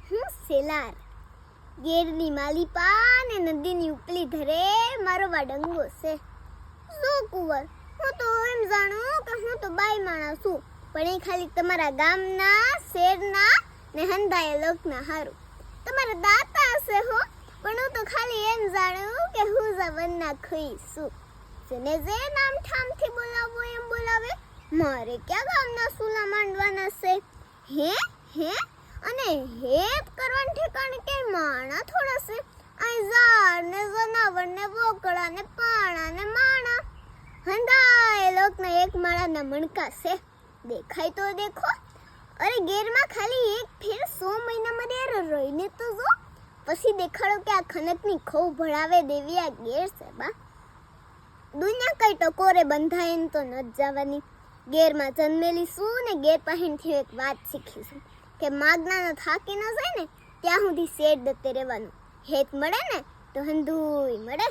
હું સેલાર ગેરની માલિપા ને નદીની ઉપલી ધરે મારો વાડંગો છે. જો કુંવર, હું તો એમ જાણું કે હું તો બાઈ માણસ છું, પણ એ ખાલી તમારા ગામના શેરના ને હંધાય લોકના હારું. તમારા દાતા હશે હો, પણ હું તો ખાલી એમ જાણું કે હું જવનના ખઈ છું. જેને જે નામ ઠામથી બોલાવો એમ બોલાવે. મારે ક્યાં ગામના સુલા માંડવાના છે? હે અને હેત કરવાનું ઠેકાણે કે માણા થોડા છે. અહીં ઝાડ ને જનાવર ને બોકડા ને પાણા ને માણા હંધાય લોકના એક માળાના મણકા છે. દેખાય તો દેખો. અરે ગેરમાં ખાલી એક ફેર 100 મહિનામાં દેર રહીને તો જો, પછી દેખાડો કે આ ખનકની ખોવ ભળાવે દેવી આ ગેર છે બા. દુનિયા કઈ ટકોરે બંધાય તો ન જવાની. ગેરમાં જન્મેલી શું ને ગેર પાસેથી એક વાત શીખીશું કે માગનાનો થાકી ન જાય ને ત્યાં સુધી શેડ દતે રહેવાનું. હેત મળે ને તો હંધુય મળે.